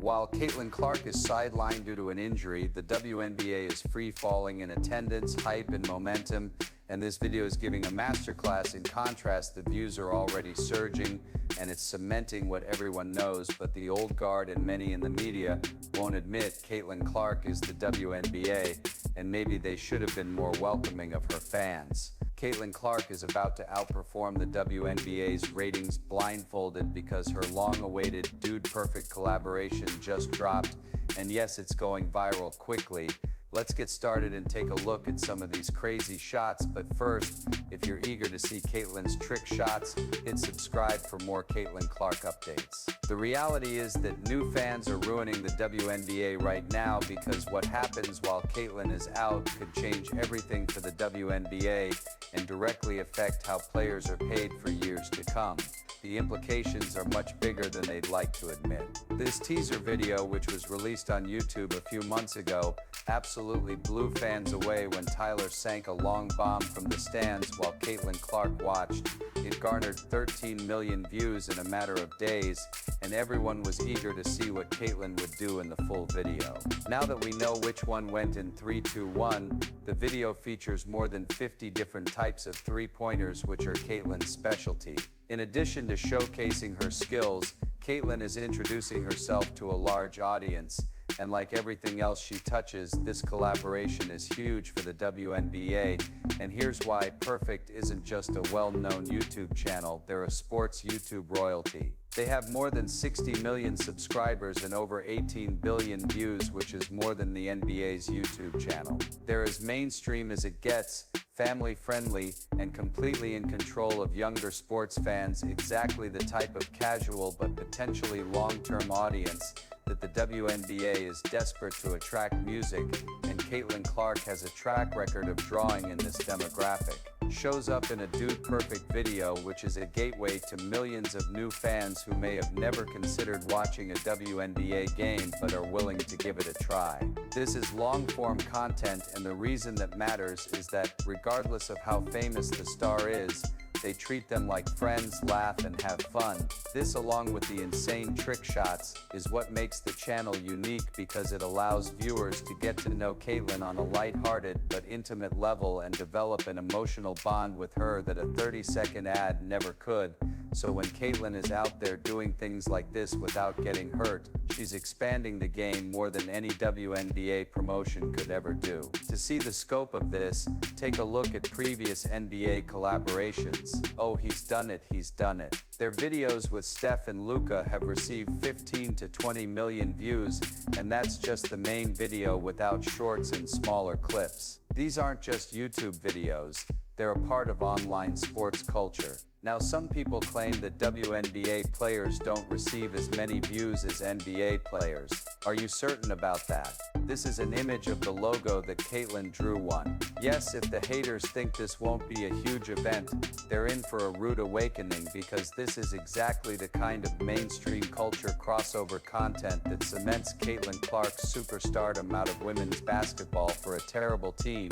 While Caitlin Clark is sidelined due to an injury, the WNBA is free-falling in attendance, hype, and momentum, and this video is giving a masterclass. In contrast, the views are already surging, and it's cementing what everyone knows, but the old guard and many in the media won't admit Caitlin Clark is the WNBA, and maybe they should have been more welcoming of her fans. Caitlin Clark is about to outperform the WNBA's ratings blindfolded because her long-awaited Dude Perfect collaboration just dropped, and yes, it's going viral quickly. Let's get started and take a look at some of these crazy shots, but first, if you're eager to see Caitlin's trick shots, hit subscribe for more Caitlin Clark updates. The reality is that new fans are ruining the WNBA right now because what happens while Caitlin is out could change everything for the WNBA and directly affect how players are paid for years to come. The implications are much bigger than they'd like to admit. This teaser video, which was released on YouTube a few months ago, absolutely blew fans away when Tyler sank a long bomb from the stands while Caitlin Clark watched. It garnered 13 million views in a matter of days, and everyone was eager to see what Caitlin would do in the full video. Now that we know which one went in 3, 2, 1, the video features more than 50 different types of three-pointers, which are Caitlin's specialty. In addition to showcasing her skills, Caitlin is introducing herself to a large audience, and like everything else she touches, this collaboration is huge for the WNBA, and here's why. Perfect isn't just a well-known YouTube channel, they're a sports YouTube royalty. They have more than 60 million subscribers and over 18 billion views, which is more than the NBA's YouTube channel. They're as mainstream as it gets, family-friendly, and completely in control of younger sports fans, exactly the type of casual but potentially long-term audience that the WNBA is desperate to attract. Music, and Caitlin Clark has a track record of drawing in this demographic. Shows up in a Dude Perfect video, which is a gateway to millions of new fans who may have never considered watching a WNBA game but are willing to give it a try. This is long-form content, and the reason that matters is that, regardless of how famous the star is, they treat them like friends, laugh, and have fun. This, along with the insane trick shots, is what makes the channel unique because it allows viewers to get to know Caitlin on a lighthearted but intimate level and develop an emotional bond with her that a 30-second ad never could. So when Caitlin is out there doing things like this without getting hurt, she's expanding the game more than any WNBA promotion could ever do. To see the scope of this, take a look at previous NBA collaborations. Oh, he's done it, he's done it. Their videos with Steph and Luka have received 15 to 20 million views, and that's just the main video without shorts and smaller clips. These aren't just YouTube videos, they're a part of online sports culture. Now, some people claim that WNBA players don't receive as many views as NBA players. Are you certain about that? This is an image of the logo that Caitlin drew one. Yes, if the haters think this won't be a huge event, they're in for a rude awakening because this is exactly the kind of mainstream culture crossover content that cements Caitlin Clark's superstardom out of women's basketball for a terrible team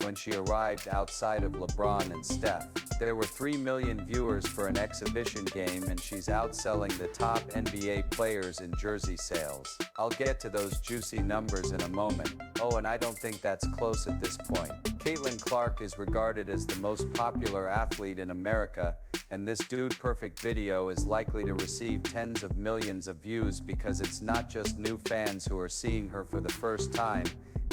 when she arrived outside of LeBron and Steph. There were 3 million viewers for an exhibition game, and she's outselling the top NBA players in jersey sales. I'll get to those juicy numbers in a moment. Oh, and I don't think that's close at this point. Caitlin Clark is regarded as the most popular athlete in America, and this Dude Perfect video is likely to receive tens of millions of views because it's not just new fans who are seeing her for the first time,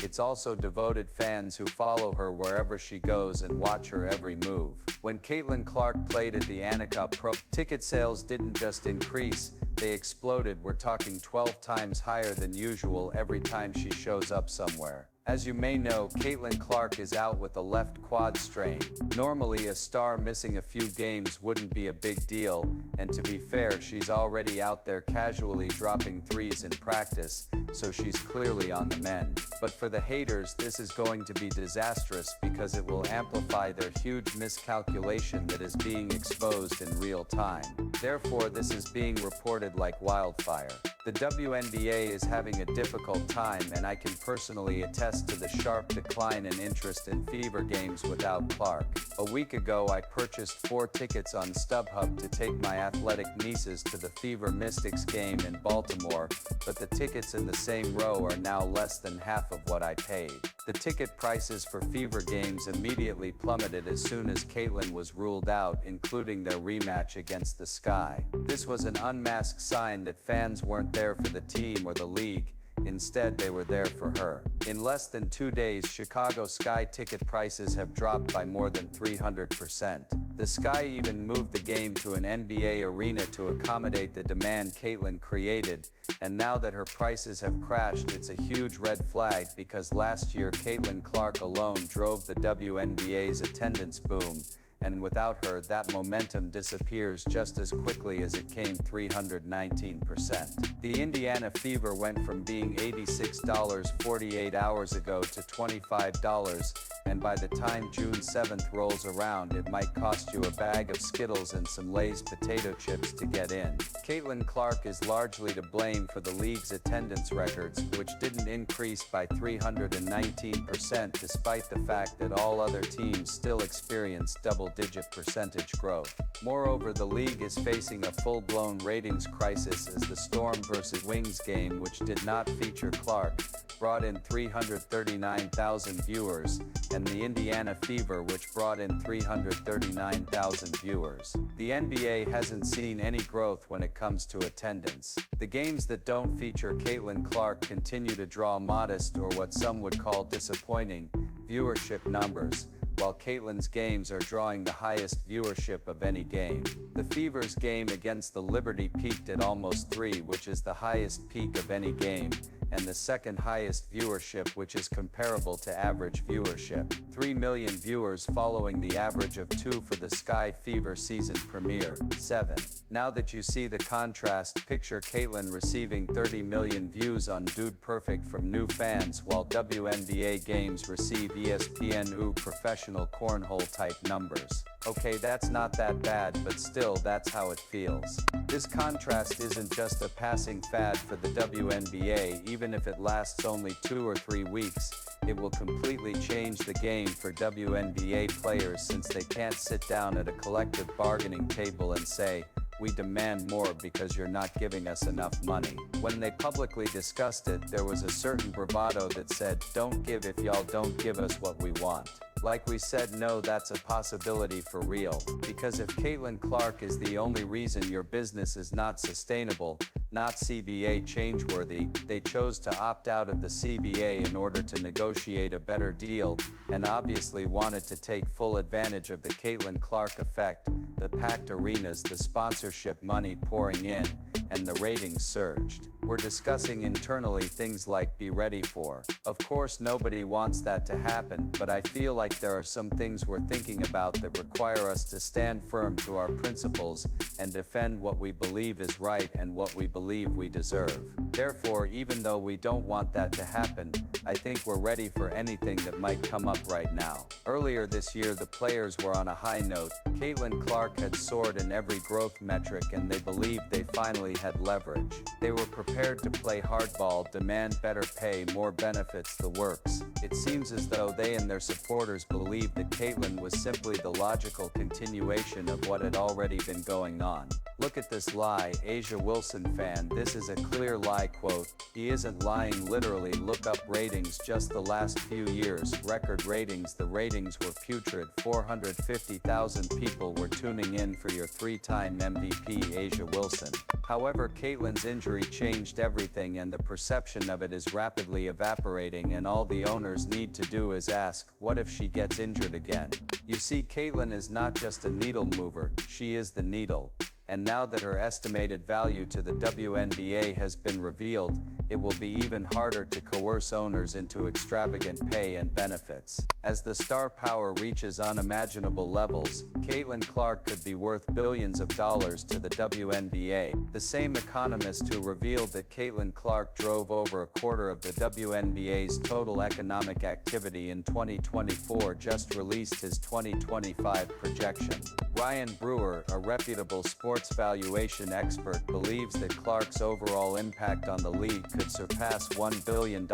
it's also devoted fans who follow her wherever she goes and watch her every move. When Caitlin Clark played at the Annika Pro, ticket sales didn't just increase, they exploded. We're talking 12 times higher than usual every time she shows up somewhere. As you may know, Caitlin Clark is out with a left quad strain. Normally, a star missing a few games wouldn't be a big deal, and to be fair, she's already out there casually dropping threes in practice, so she's clearly on the mend. But for the haters, this is going to be disastrous because it will amplify their huge miscalculation that is being exposed in real time. Therefore, this is being reported like wildfire. The WNBA is having a difficult time, and I can personally attest to the sharp decline in interest in fever games without Clark. A week ago I purchased 4 tickets on StubHub to take my athletic nieces to the Fever Mystics game in Baltimore, but the tickets in the same row are now less than half of what I paid. The ticket prices for Fever games immediately plummeted as soon as Caitlin was ruled out, including their rematch against the Sky. This was an unmasked sign that fans weren't there for the team or the league. Instead, they were there for her. In less than 2 days, Chicago Sky ticket prices have dropped by more than 300%. The Sky even moved the game to an NBA arena to accommodate the demand Caitlin created, and now that her prices have crashed, it's a huge red flag because last year Caitlin Clark alone drove the WNBA's attendance boom, and without her, that momentum disappears just as quickly as it came, 319%. The Indiana Fever went from being $86 48 hours ago to $25, and by the time June 7th rolls around, it might cost you a bag of Skittles and some Lay's potato chips to get in. Caitlin Clark is largely to blame for the league's attendance records, which didn't increase by 319% despite the fact that all other teams still experienced double-digit percentage growth. Moreover, the league is facing a full-blown ratings crisis as the Storm vs. Wings game, which did not feature Clark, brought in 339,000 viewers, and the Indiana Fever, which brought in 339,000 viewers. The NBA hasn't seen any growth when it comes to attendance. The games that don't feature Caitlin Clark continue to draw modest, or what some would call disappointing, viewership numbers, while Caitlin's games are drawing the highest viewership of any game. The Fever's game against the Liberty peaked at almost 3, which is the highest peak of any game, and the second highest viewership, which is comparable to average viewership. 3 million viewers following the average of 2 for the Sky Fever season premiere. 7. Now that you see the contrast, picture Caitlin receiving 30 million views on Dude Perfect from new fans, while WNBA games receive ESPN professional cornhole type numbers. Okay, that's not that bad, but still, that's how it feels. This contrast isn't just a passing fad for the WNBA. Even if it lasts only 2 or 3 weeks, it will completely change the game for WNBA players, since they can't sit down at a collective bargaining table and say, "We demand more because you're not giving us enough money." When they publicly discussed it, there was a certain bravado that said, "Don't give if y'all don't give us what we want." Like we said, no, that's a possibility for real. Because if Caitlin Clark is the only reason your business is not sustainable, not CBA changeworthy, they chose to opt out of the CBA in order to negotiate a better deal, and obviously wanted to take full advantage of the Caitlin Clark effect, the packed arenas, the sponsorship money pouring in, and the ratings surged. We're discussing internally things like be ready for. Of course, nobody wants that to happen, but I feel like there are some things we're thinking about that require us to stand firm to our principles and defend what we believe is right and what we believe we deserve. Therefore, even though we don't want that to happen, I think we're ready for anything that might come up right now. Earlier this year, the players were on a high note. Caitlin Clark had soared in every growth metric, and they believed they finally had leverage. They were prepared to play hardball, demand better pay, more benefits, the works. It seems as though they and their supporters believed that Caitlin was simply the logical continuation of what had already been going on. Look at this lie, Asia Wilson fan. This is a clear lie quote. He isn't lying literally. Look up ratings just the last few years. Record ratings. The ratings were putrid. 450,000 people were tuning in for your 3-time MVP Asia Wilson. However, Caitlin's injury changed everything, and the perception of it is rapidly evaporating, and all the owners need to do is ask, what if she gets injured again? You see, Caitlin is not just a needle mover, she is the needle. And now that her estimated value to the WNBA has been revealed, it will be even harder to coerce owners into extravagant pay and benefits. As the star power reaches unimaginable levels, Caitlin Clark could be worth billions of dollars to the WNBA. The same economist who revealed that Caitlin Clark drove over a quarter of the WNBA's total economic activity in 2024 just released his 2025 projection. Ryan Brewer, a reputable sports valuation expert, believes that Clark's overall impact on the league could surpass $1 billion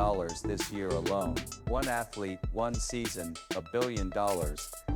this year alone. One athlete, one season, $1 billion,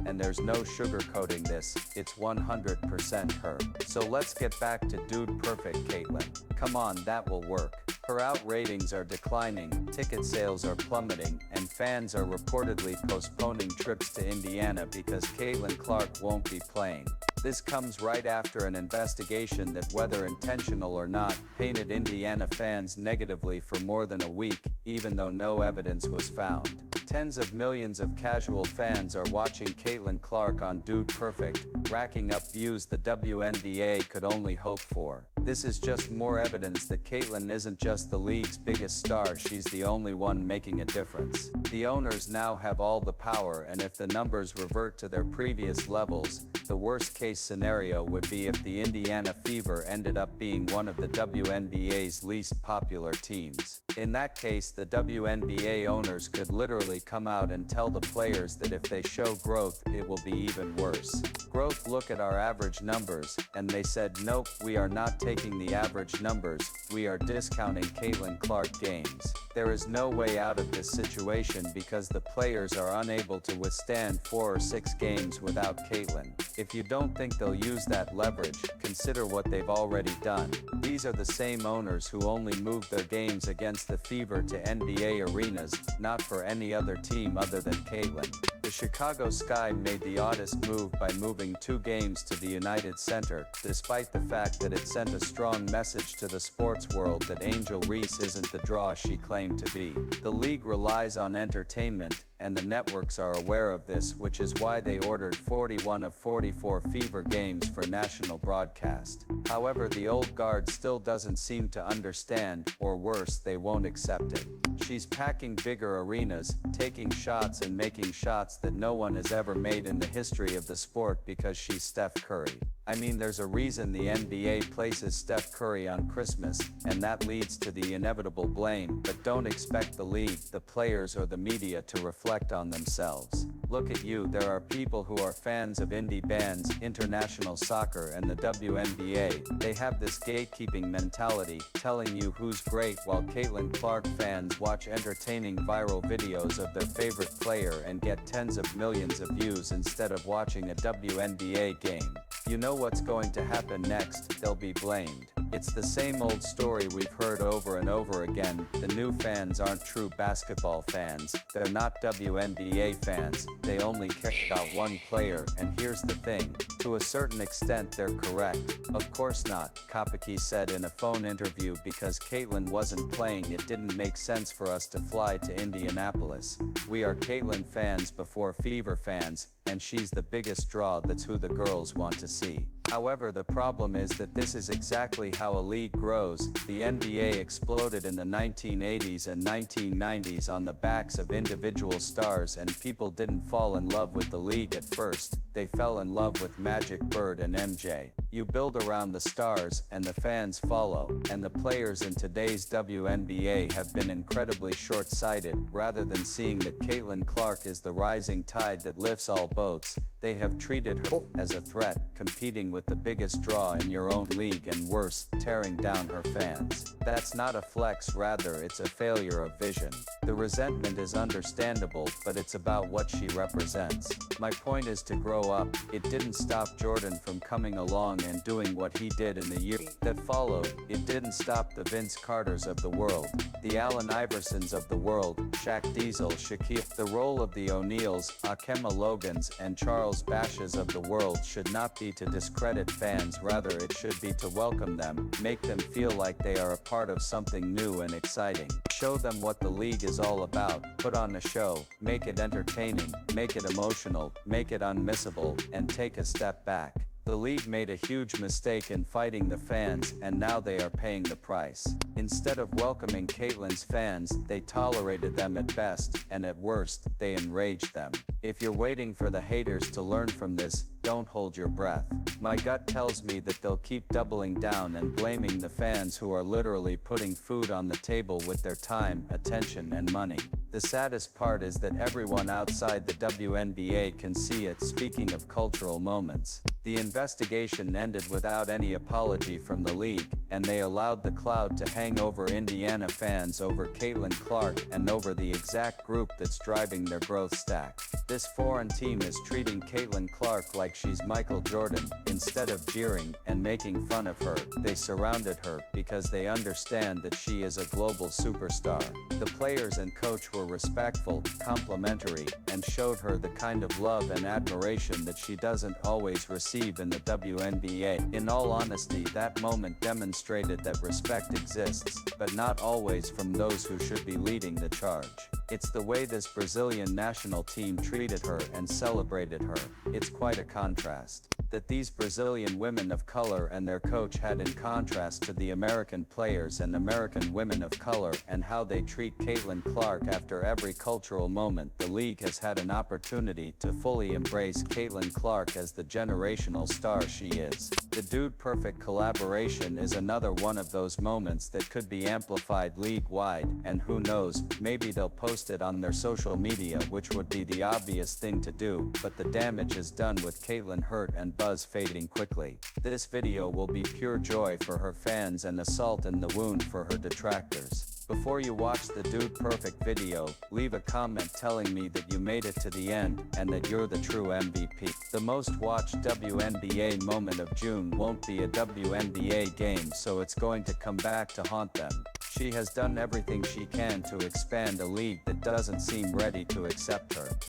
and there's no sugarcoating this, it's 100% her. So let's get back to Dude Perfect Caitlyn. Come on, that will work. Her out ratings are declining, ticket sales are plummeting, and fans are reportedly postponing trips to Indiana because Caitlin Clark won't be playing. This comes right after an investigation that, whether intentional or not, painted Indiana fans negatively for more than a week, even though no evidence was found. Tens of millions of casual fans are watching Caitlin Clark on Dude Perfect, racking up views the WNBA could only hope for. This is just more evidence that Caitlin isn't just the league's biggest star, she's the only one making a difference. The owners now have all the power, and if the numbers revert to their previous levels, the worst case scenario would be if the Indiana Fever ended up being one of the WNBA's least popular teams. In that case, the WNBA owners could literally come out and tell the players that if they show growth, it will be even worse. Growth, look at our average numbers, and they said nope, we are not taking the average numbers, we are discounting Caitlin Clark games. There is no way out of this situation because the players are unable to withstand 4 or 6 games without Caitlin. If you don't think they'll use that leverage, consider what they've already done. These are the same owners who only moved their games against the Fever to NBA arenas, not for any other team other than Caitlin. The Chicago Sky made the oddest move by moving 2 games to the United Center, despite the fact that it sent a strong message to the sports world that Angel Reese isn't the draw she claimed to be. The league relies on entertainment, and the networks are aware of this, which is why they ordered 41 of 44 Fever games for national broadcast. However, the old guard still doesn't seem to understand, or worse, they won't accept it. She's packing bigger arenas, taking shots and making shots that no one has ever made in the history of the sport because she's Steph Curry. I mean, there's a reason the NBA places Steph Curry on Christmas, and that leads to the inevitable blame, but don't expect the league, the players, or the media to reflect on themselves. Look at you, there are people who are fans of indie bands, international soccer, and the WNBA. They have this gatekeeping mentality, telling you who's great, while Caitlin Clark fans watch entertaining viral videos of their favorite player and get tens of millions of views instead of watching a WNBA game. You know what's going to happen next, they'll be blamed. It's the same old story we've heard over and over again. The new fans aren't true basketball fans, they're not WNBA fans, they only care about one player, and here's the thing, to a certain extent they're correct. Of course not, Kopecky said in a phone interview, because Caitlin wasn't playing it didn't make sense for us to fly to Indianapolis. We are Caitlin fans before Fever fans, and she's the biggest draw, that's who the girls want to see. However, the problem is that this is exactly how a league grows. The NBA exploded in the 1980s and 1990s on the backs of individual stars, and people didn't fall in love with the league at first, they fell in love with Magic, Bird, and MJ. You build around the stars, and the fans follow, and the players in today's WNBA have been incredibly short-sighted. Rather than seeing that Caitlin Clark is the rising tide that lifts all boats, they have treated her as a threat, competing with the biggest draw in your own league, and worse, tearing down her fans. That's not a flex, rather it's a failure of vision. The resentment is understandable, but it's about what she represents. My point is to grow up. It didn't stop Jordan from coming along and doing what he did in the year that followed. It didn't stop the Vince Carters of the world, the Allen Iversons of the world, Shaq Diesel, Shaquille. The role of the O'Neals, Akema Logans, and Charles Bashes of the world should not be to discredit fans, rather it should be to welcome them, make them feel like they are a part of something new and exciting. Show them what the league is all about, put on a show, make it entertaining, make it emotional, make it unmissable, and take a step back. The league made a huge mistake in fighting the fans, and now they are paying the price. Instead of welcoming Caitlin's fans, they tolerated them at best, and at worst, they enraged them. If you're waiting for the haters to learn from this, don't hold your breath. My gut tells me that they'll keep doubling down and blaming the fans who are literally putting food on the table with their time, attention, and money. The saddest part is that everyone outside the WNBA can see it. Speaking of cultural moments, the investigation ended without any apology from the league, and they allowed the cloud to hang over Indiana fans over Caitlin Clark and over the exact group that's driving their growth stack. This foreign team is treating Caitlin Clark like she's Michael Jordan. Instead of jeering and making fun of her, they surrounded her because they understand that she is a global superstar. The players and coach were respectful, complimentary, and showed her the kind of love and admiration that she doesn't always receive in the WNBA. In all honesty, that moment demonstrated that respect exists, but not always from those who should be leading the charge. It's the way this Brazilian national team treated her and celebrated her. It's quite a contrast that these Brazilian women of color and their coach had, in contrast to the American players and American women of color and how they treat Caitlin Clark. After every cultural moment, the league has had an opportunity to fully embrace Caitlin Clark as the generational star she is. The Dude Perfect collaboration is another one of those moments that could be amplified league-wide, and who knows, maybe they'll post it on their social media, which would be the obvious thing to do, but the damage is done with Caitlin hurt and buzz fading quickly. This video will be pure joy for her fans and a salt in the wound for her detractors. Before you watch the Dude Perfect video, leave a comment telling me that you made it to the end and that you're the true MVP. The most watched WNBA moment of June won't be a WNBA game, so it's going to come back to haunt them. She has done everything she can to expand a league that doesn't seem ready to accept her.